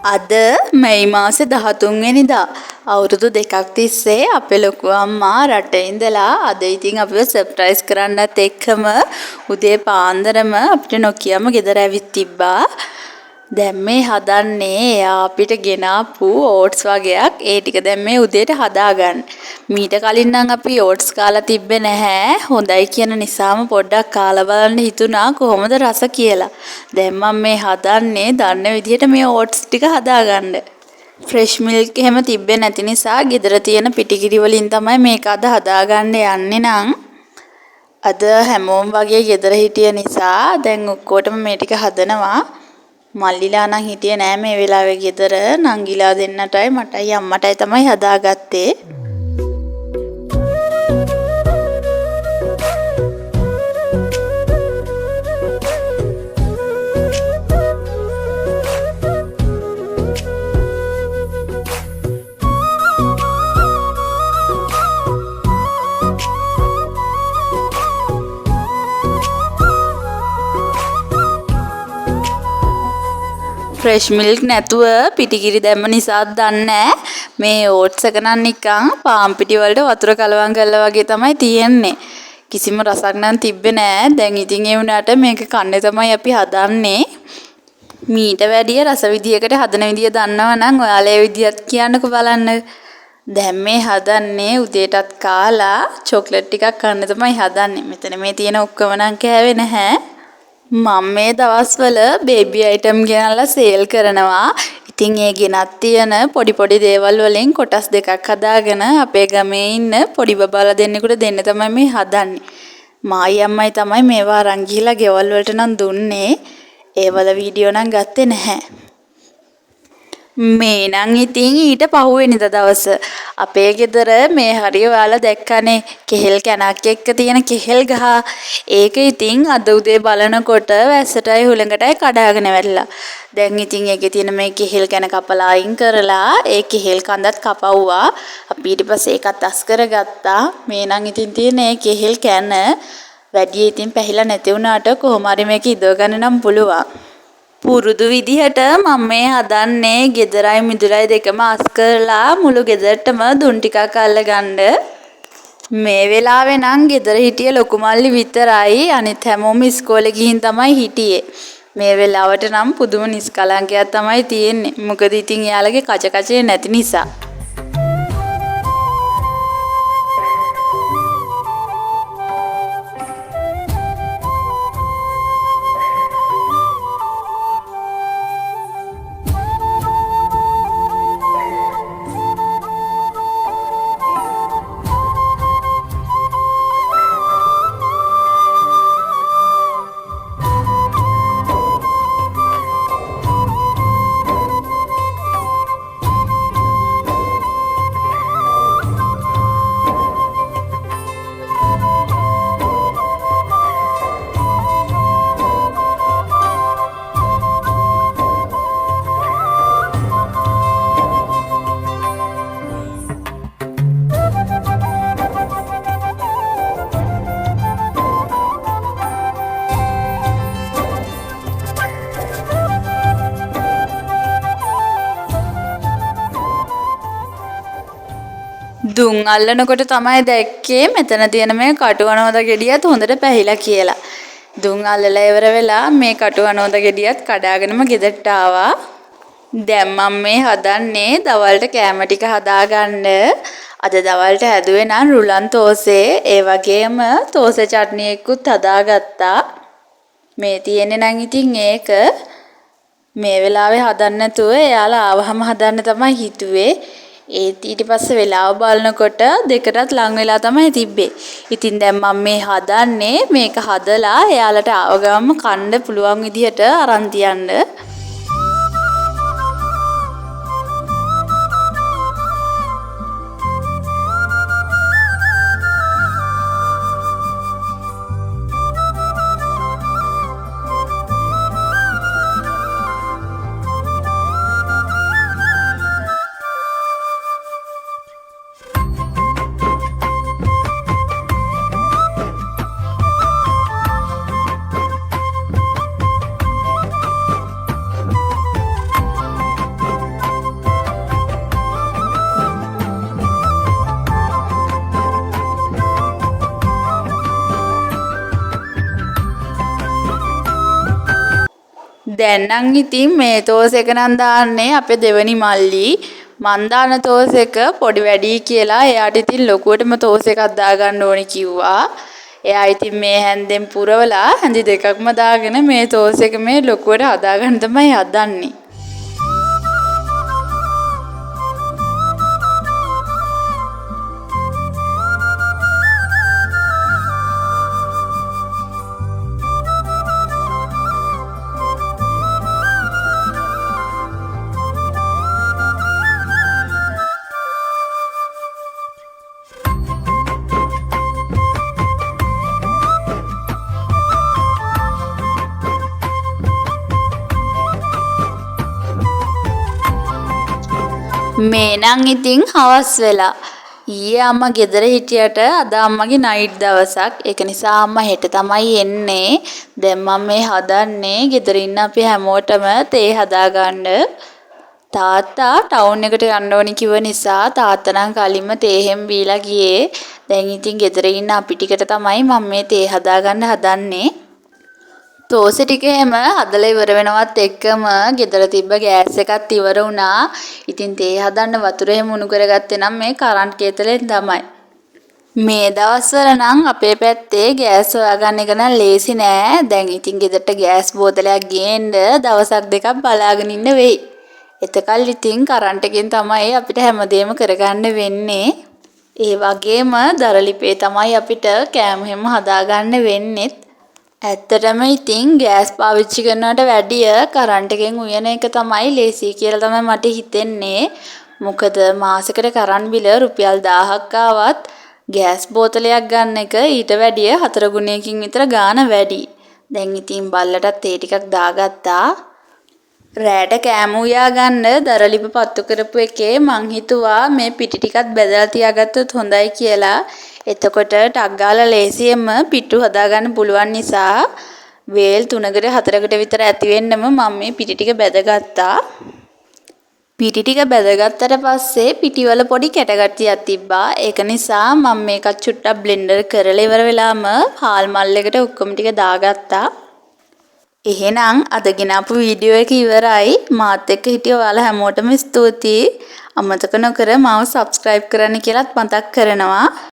අද මැයි මාසේ 13 වෙනිදා අවුරුදු දෙකක් තිස්සේ අපේ ලොකු අම්මා රටේ ඉඳලා අද ඉතින් අපිව සර්ප්‍රයිස් කරන්නත් එක්කම උදේ පාන්දරම අපිට නොකියම ගෙදර ඇවිත් තිබ්බා. දැන් මේ හදන්නේ එයා අපිට ගෙනාපු ඕට්ස් වගේක්. ඒ ටික දැන් මේ උදේට හදාගන්න. මීට කලින් නම් අපි ඕට්ස් කාලා තිබ්බේ නැහැ. හොඳයි කියන නිසාම පොඩ්ඩක් කාලා බලන්න හිතුණා කොහොමද රස කියලා. දැන් මම මේ හදන්නේ දන්න විදිහට මේ ඕට්ස් ටික හදාගන්න. ෆ්‍රෙෂ් මිල්ක් එහෙම තිබ්බේ නැති නිසා ගෙදර තියෙන පිටිකිරි වලින් තමයි මේක අද හදාගන්න යන්නේ නම්. අද හැමෝම වගේ ගෙදර හිටිය නිසා දැන් ඔක්කොටම මේ ටික හදනවා. මල්ලිලා නම් හිටියේ නෑ මේ වෙලාවේ ගෙදර. නංගිලා දෙන්නටයි මටයි අම්මටයි තමයි හදාගත්තේ. ෆ්‍රෙෂ් මිල්ක් නැතුව පිටිකිරි දැම්ම නිසාත් දන්නේ මේ ඕට්ස් එක නම් නිකන් පාන් පිටි වලට වතුර කලවම් කරලා වගේ තමයි තියෙන්නේ. කිසිම රසක් නම් තිබ්බේ නෑ. දැන් ඉතින් ඒ වුණාට මේක කන්නේ තමයි අපි හදන්නේ. මීට වැඩිය රස විදියකට හදන විදිය දන්නවා නම් ඔයාලා ඒ විදියත් කියන්නකෝ බලන්න. දැන් මේ හදන්නේ උදේටත් කාලා චොක්ලට් ටිකක් කන්න තමයි හදන්නේ. මෙතන මේ තියෙන ඔක්කොම නම් කෑවේ නැහැ. මම මේ දවස්වල බේබි අයිටම් ගෙනල්ලා සේල් කරනවා. ඉතින් ඒ ගෙනත් තියෙන පොඩි දේවල් වලින් කොටස් දෙකක් හදාගෙන අපේ ගමේ ඉන්න පොඩි බබාලා දෙන්නෙකුට දෙන්න තමයි මේ හදන්නේ. මායි අම්මයි තමයි මේවා අරන් ගිහිලා ගෙවල් වලට නම් දුන්නේ. ඒවල වීඩියෝ නම් ගත්තේ නැහැ. මේ නම් ඉතින් ඊට පහුවෙනිදා දවස අපේ ගෙදර මේ හරිය ඔයාලා දැක්කනේ කෙහෙල් කැනක් එක්ක තියෙන කෙහෙල් ගහ. ඒක ඉතින් අද උදේ බලනකොට වැස්සටයි හුලඟටයි කඩාගෙන වැටලා. දැන් ඉතින් ඒකේ තියෙන මේ කෙහෙල් කැන කපලා අයින් කරලා ඒ කෙහෙල් කඳත් කපවුවා. අපි ඊට පස්සේ ඒකත් අස් කරගත්තා. මේ නම් ඉතින් තියෙන ඒ කෙහෙල් කැන වැඩි ඉතින් පැහිලා නැති වුණාට කොහොම හරි මේක ඉදව ගන්න නම් පුළුවන්. පුරුදු විදිහට මම මේ හදන්නේ ගෙදරයි මිදුලයි දෙකම අස් කරලා මුළු ගෙදරටම දුන් ටිකක් අල්ලගන්න. මේ වෙලාවේ නම් ගෙදර හිටිය ලොකු මල්ලි විතරයි. අනිත් හැමෝම ඉස්කෝලේ ගිහින් තමයි හිටියේ. මේ වෙලාවට නම් පුදුම නිස්කලංකයක් තමයි තියෙන්නේ. මොකද ඉතින් එයාලගේ කච නැති නිසා. දුම් අල්ලනකොට තමයි දැක්කේ මෙතන තියෙන මේ කටුවනෝද ගෙඩියත් හොඳට පැහිලා කියලා. දුම් අල්ලලා ඉවර වෙලා මේ කටුවනෝද ගෙඩියත් කඩාගෙනම ගෙදරට ආවා. දැන් මම මේ හදන්නේ දවල්ට කෑම ටික හදාගන්න. අද දවල්ට හැදුවේ නම් රුලන් තෝසේ. ඒ වගේම තෝසේ චට්නියකුත් හදාගත්තා. මේ තියෙන්නේ නම් ඉතින් ඒක මේ වෙලාවේ හදන්න නැතුව එයාලා ආවහම හදන්න තමයි හිතුවේ. ඒත් ඊට පස්සේ වෙලාව බලනකොට දෙකටත් ලං වෙලා තමයි තිබ්බේ. ඉතින් දැන් මම මේ හදන්නේ මේක හදලා එයාලට ආව ගමන් කන්න පුළුවන් විදිහට අරන් තියන්න. දැන් නම් ඉතින් මේ තෝස් එක නම් දාන්නේ අපේ දෙවනි මල්ලි. මන් දාන තෝස් එක පොඩි වැඩි කියලා එයාට ඉතින් ලොකුවටම තෝස් එකක් දාගන්න ඕනි කිව්වා. එයා ඉතින් මේ හැන්දෙන් පුරවලා හැඳි දෙකක්ම දාගෙන මේ තෝස් එක මේ ලොකුවට හදාගන්න තමයි හදන්නේ. මේ නම් ඉතින් හවස් වෙලා. ඊයේ අම්මා ගෙදර හිටියට අද අම්මගේ නයිට් දවසක්. ඒක නිසා අම්මා හෙට තමයි එන්නේ. දැන් මම මේ හදන්නේ ගෙදර ඉන්න අපි හැමෝටම තේ හදාගන්න. තාත්තා ටවුන් එකට යන්න ඕනි කිව්ව නිසා තාත්තා නම් කලින්ම තේ හැම බීලා ගියේ. දැන් ඉතින් ගෙදර ඉන්න අපි ටිකට තමයි මම මේ තේ හදාගන්න හදන්නේ. තෝස ටික එහෙම හදලා ඉවර වෙනවත් එක්කම ගෙදර තිබ්බ ගෑස් එකත් ඉවර වුණා. ඉතින් තේ හදන්න වතුර එහෙම උණු කරගත්තේ නම් මේ කරන්ට් කේතලෙන් තමයි. මේ දවස්වල නම් අපේ පැත්තේ ගෑස් හොයාගන්න එක නම් ලේසි නෑ. දැන් ඉතින් ගෙදරට ගෑස් බෝතලයක් ගේන්න දවසක් දෙකක් බලාගෙන ඉන්න වෙයි. එතකල් ඉතින් කරන්ට් එකෙන් තමයි අපිට හැමදේම කරගන්න වෙන්නේ. ඒ වගේම දරලිපේ තමයි අපිට කෑම හැම හදාගන්න වෙන්නේත්. ඇත්තටම ඉතින් ගෑස් පාවිච්චි කරනවට වැඩිය කරන්ට් එකෙන් උයන එක තමයි ලේසි කියලා තමයි මට හිතෙන්නේ. මොකද මාසෙකට කරන්ට් බිල රුපියල් 1000ක් ආවත් ගෑස් බෝතලයක් ගන්න එක ඊට වැඩිය 4 ගුණයකින් විතර ගාණ වැඩි. දැන් ඉතින් බල්ලටත් තේ ටිකක් දාගත්තා. රෑට කෑම උයා ගන්න දරලිප පත්තු කරපු එකේ මං හිතුවා මේ පිටි ටිකත් බෙදලා තියාගත්තොත් හොඳයි කියලා. එතකොට ටක් ගාලා ලේසියෙන්ම පිට්ටු හදාගන්න පුළුවන් නිසා වේල් 3කට 4කට විතර ඇති වෙන්නම මම මේ පිටි ටික බෙදගත්තා. පිටි ටික බෙදගත්තට පස්සේ පිටිවල පොඩි කැටගට්ටියක් තිබ්බා. ඒක නිසා මම මේකත් චුට්ටක් බ්ලෙන්ඩර් කරලා ඉවර වෙලාම හාල් මල් එකට ඔක්කොම ටික දාගත්තා. එහෙනම් අද ගෙනාපු වීඩියෝ එක ඉවරයි. මාත් එක්ක හිටිය ඔයාලා හැමෝටම ස්තුතියි. අමතක නොකර මාව subscribe කරන්න කියලාත් මතක් කරනවා.